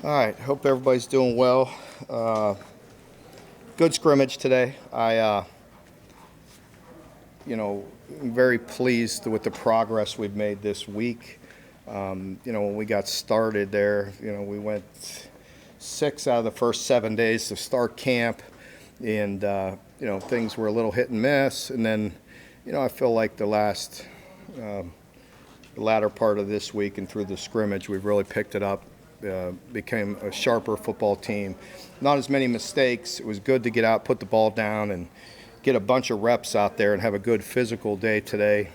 All right, hope everybody's doing well. Uh, Good scrimmage today. I'm very pleased with the progress we've made this week. When we got started there, we went 6 out of the first 7 days to start camp, and things were a little hit and miss. And then, I feel like the latter part of this week and through the scrimmage, we've really picked it up. Became a sharper football team. Not as many mistakes. It was good to get out, put the ball down, and get a bunch of reps out there and have a good physical day today.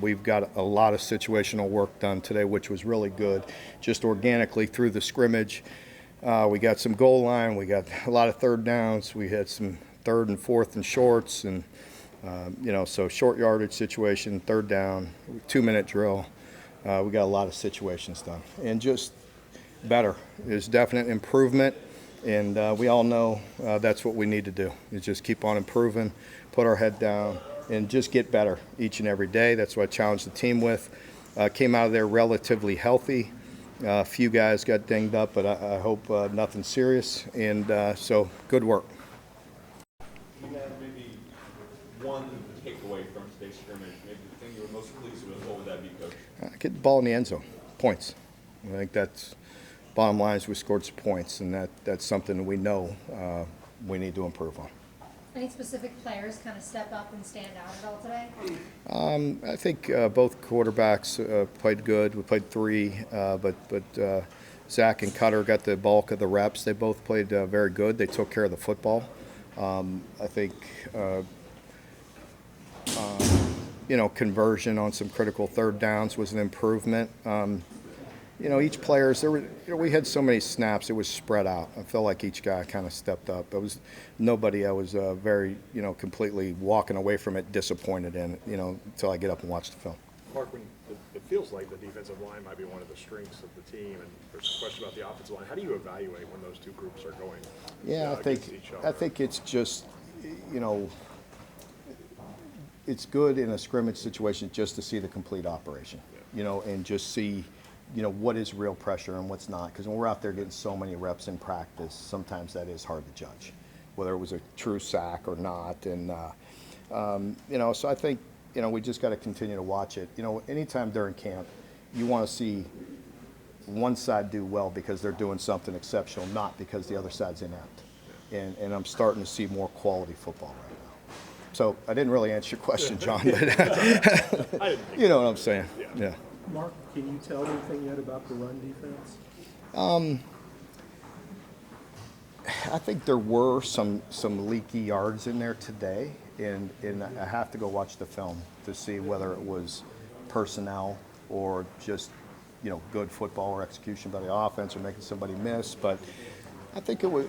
We've got a lot of situational work done today, which was really good, just organically through the scrimmage. We got some goal line. We got a lot of third downs. We had some third and fourth and shorts, and so short yardage situation, third down, 2-minute drill. We got a lot of situations done, and just better. There's definite improvement, and we all know that's what we need to do, is just keep on improving, put our head down, and just get better each and every day. That's what I challenged the team with. Came out of there relatively healthy. A few guys got dinged up, but I hope nothing serious, and so good work. You had maybe one takeaway from today's scrimmage, maybe the thing you were most pleased with. What would that be, Coach? Get the ball in the end zone, points. I think that's bottom line is we scored some points, and that's something we know we need to improve on. Any specific players kind of step up and stand out at all today? I think both quarterbacks played good. We played three, but Zach and Cutter got the bulk of the reps. They both played very good. They took care of the football. I think conversion on some critical third downs was an improvement. Each players we had so many snaps, it was spread out. I felt like each guy kind of stepped up. It was nobody I was very completely walking away from it disappointed in, until I get up and watch the film. Mark, when it feels like the defensive line might be one of the strengths of the team, and there's a question about the offensive line. How do you evaluate when those two groups are going against each other? I think it's just it's good in a scrimmage situation just to see the complete operation, and just see what is real pressure and what's not. Because when we're out there getting so many reps in practice, sometimes that is hard to judge, whether it was a true sack or not. And, so I think, we just got to continue to watch it. Anytime during camp, you want to see one side do well because they're doing something exceptional, not because the other side's inept. And I'm starting to see more quality football right now. So I didn't really answer your question, John, but you know what I'm saying. Yeah. Mark, can you tell anything yet about the run defense? I think there were some leaky yards in there today, and I have to go watch the film to see whether it was personnel or just good football or execution by the offense or making somebody miss. But I think it was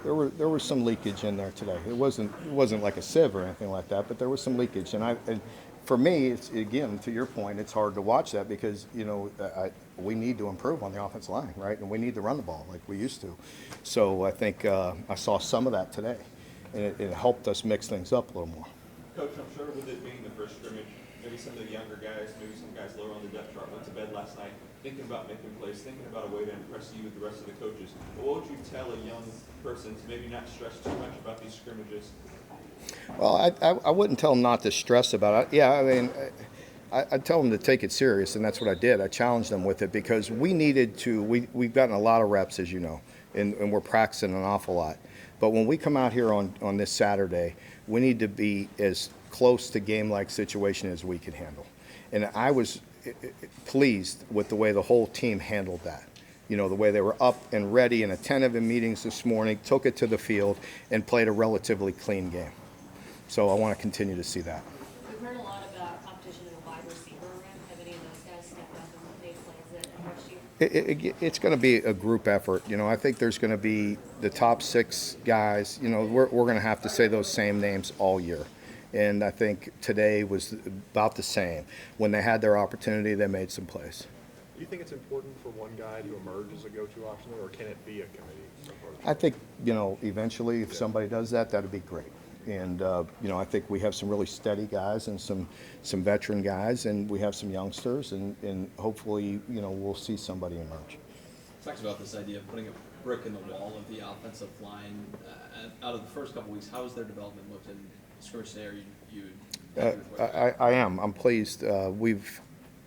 there was some leakage in there today. It wasn't like a sieve or anything like that, but there was some leakage, and for me, it's, again, to your point, it's hard to watch that because, we need to improve on the offensive line, right? And we need to run the ball like we used to. So I think I saw some of that today, and it helped us mix things up a little more. Coach, I'm sure with it being the first scrimmage, maybe some of the younger guys, maybe some guys lower on the depth chart went to bed last night thinking about making plays, thinking about a way to impress you with the rest of the coaches. But what would you tell a young person to maybe not stress too much about these scrimmages? Well, I wouldn't tell them not to stress about it. Yeah, I mean, I'd tell them to take it serious, and that's what I did. I challenged them with it because we needed to. We've gotten a lot of reps, as you know, and we're practicing an awful lot. But when we come out here on this Saturday, we need to be as close to game-like situation as we can handle. And I was pleased with the way the whole team handled that. The way they were up and ready and attentive in meetings this morning, took it to the field, and played a relatively clean game. So I want to continue to see that. We've heard a lot about competition in the wide receiver room. Have any of those guys stepped up and made plays that impressed you? It's going to be a group effort. I think there's going to be the top 6 guys. We're going to have to say those same names all year. And I think today was about the same. When they had their opportunity, they made some plays. Do you think it's important for one guy to emerge as a go-to option, or can it be a committee approach? I think, eventually if somebody does that, that'd be great. And, I think we have some really steady guys and some veteran guys, and we have some youngsters, and hopefully, we'll see somebody emerge. Talks about this idea of putting a brick in the wall of the offensive line. Out of the first couple weeks, how has their development looked in scrimmage today? Are you happy with what I am. I'm pleased. We've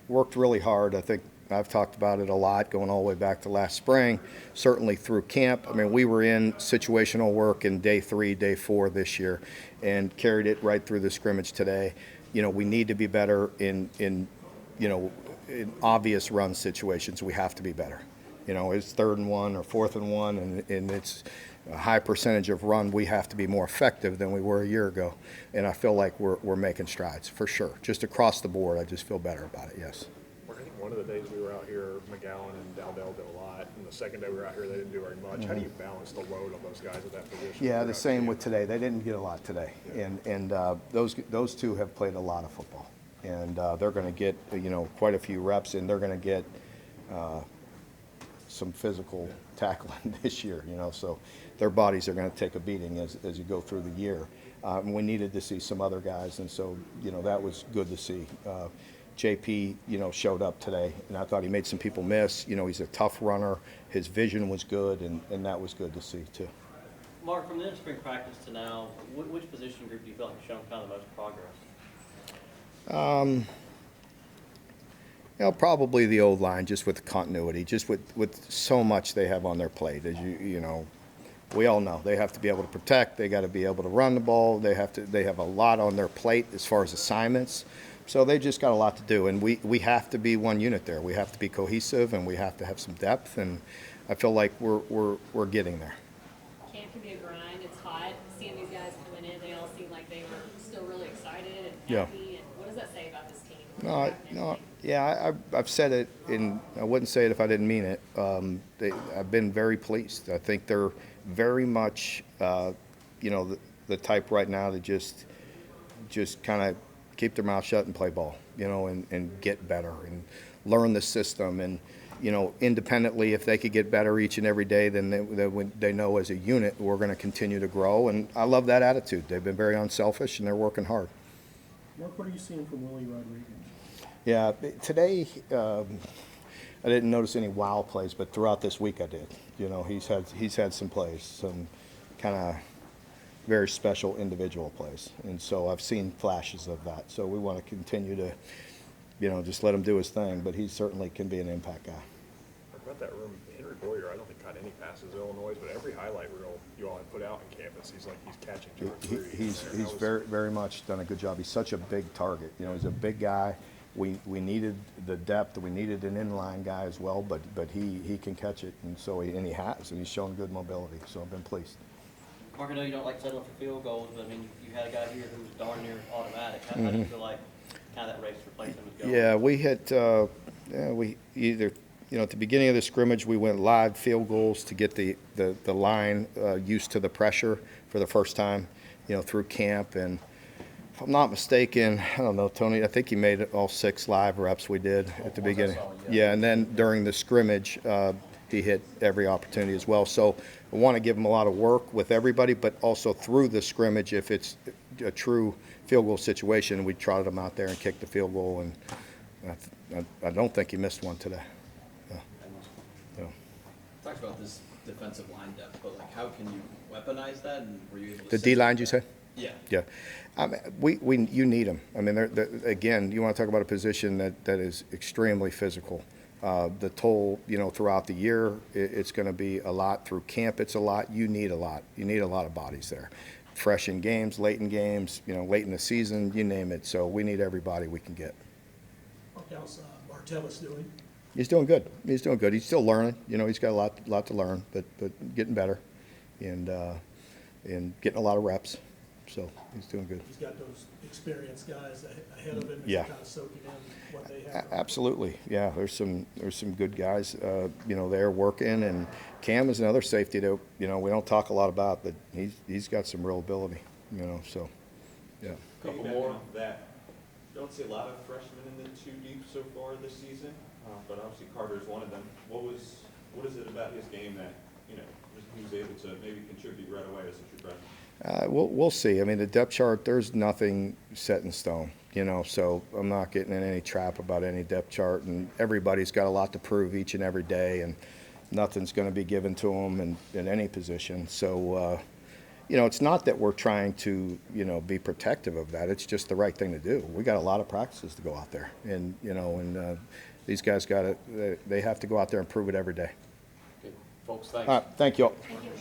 worked really hard. I think I've talked about it a lot going all the way back to last spring, certainly through camp. I mean, we were in situational work in day 3, day 4 this year and carried it right through the scrimmage today. You know, we need to be better in in obvious run situations. We have to be better. You know, it's 3rd and 1 or 4th and 1, and it's a high percentage of run. We have to be more effective than we were a year ago, and I feel like we're making strides for sure. Just across the board, I just feel better about it. Yes. Mark, I think one of the days we were out here, McGowan and Dowdell did a lot, and the second day we were out here, they didn't do very much. How do you balance the load on those guys at that position? Yeah, the same with today. They didn't get a lot today, and those two have played a lot of football, and they're going to get quite a few reps, and they're going to get some physical tackling this year. So their bodies are going to take a beating as you go through the year. We needed to see some other guys, and so that was good to see. JP, showed up today, and I thought he made some people miss. He's a tough runner. His vision was good, and that was good to see too. Mark, from the end of spring practice to now, which position group do you feel like has shown kind of the most progress? Probably the old line, just with the continuity, just with so much they have on their plate. As we all know, they have to be able to protect. They got to be able to run the ball. They have a lot on their plate as far as assignments. So they just got a lot to do, and we have to be one unit there. We have to be cohesive, and we have to have some depth. And I feel like we're getting there. Camp can be a grind. It's hot. Seeing these guys coming in, they all seem like they were still really excited and happy. And what does that say about this team? No. Yeah, I've said it, and I wouldn't say it if I didn't mean it. I've been very pleased. I think they're very much, the type right now to just kind of keep their mouth shut and play ball, and get better and learn the system. And, independently, if they could get better each and every day, then they know as a unit we're going to continue to grow. And I love that attitude. They've been very unselfish, and they're working hard. Mark, what are you seeing from Willie Rodriguez? Yeah, today I didn't notice any wow plays, but throughout this week I did. He's had some plays, some kind of very special individual plays, and so I've seen flashes of that. So we want to continue to, just let him do his thing. But he certainly can be an impact guy. About that room, Henry Boyer, I don't think caught any passes at Illinois, but every highlight reel you all have put out in campus, he's catching 2 or 3. He's very much done a good job. He's such a big target. He's a big guy. We needed the depth. We needed an inline guy as well, but he can catch it, and so he has, and he's shown good mobility. So I've been pleased. Mark, I know you don't like settling for field goals, but I mean, you had a guy here who was darn near automatic. How do you feel like kind of that race to replace him is going? Yeah, we hit. We either. At the beginning of the scrimmage, we went live field goals to get the line used to the pressure for the first time, through camp. And if I'm not mistaken, I don't know, Tony, I think he made all 6 live reps we did at the beginning. Yeah, and then during the scrimmage, he hit every opportunity as well. So I want to give him a lot of work with everybody, but also through the scrimmage, if it's a true field goal situation, we trotted him out there and kicked the field goal. And I don't think he missed one today. Talks about this defensive line depth, but how can you weaponize that? And were you able to The D lines, you say? Yeah. Yeah, I mean, you need them. I mean, again, you want to talk about a position that is extremely physical. The toll, throughout the year, it's going to be a lot. Through camp, it's a lot. You need a lot. You need a lot of bodies there. Fresh in games, late in games, late in the season, you name it. So we need everybody we can get. How's Martellus doing? He's doing good. He's doing good. He's still learning. He's got a lot to learn, but getting better, and getting a lot of reps. So he's doing good. He's got those experienced guys ahead of him. Yeah. Kind of soaking in what they have. Absolutely. Yeah. There's some good guys, there working, and Cam is another safety that we don't talk a lot about, but he's got some real ability. So yeah. Couple more of that. Don't see a lot of freshmen in the 2 deep so far this season, but obviously Carter is one of them. What is it about his game that he was able to maybe contribute right away as a true freshman? We'll see. I mean, the depth chart, there's nothing set in stone, so I'm not getting in any trap about any depth chart, and everybody's got a lot to prove each and every day. And, nothing's going to be given to them in any position. So, you know, it's not that we're trying to, you know, be protective of that. It's just the right thing to do. We got a lot of practices to go out there, and you know, and these guys got to, they have to go out there and prove it every day. Okay, folks, thanks. All right, thank you all. Thank you.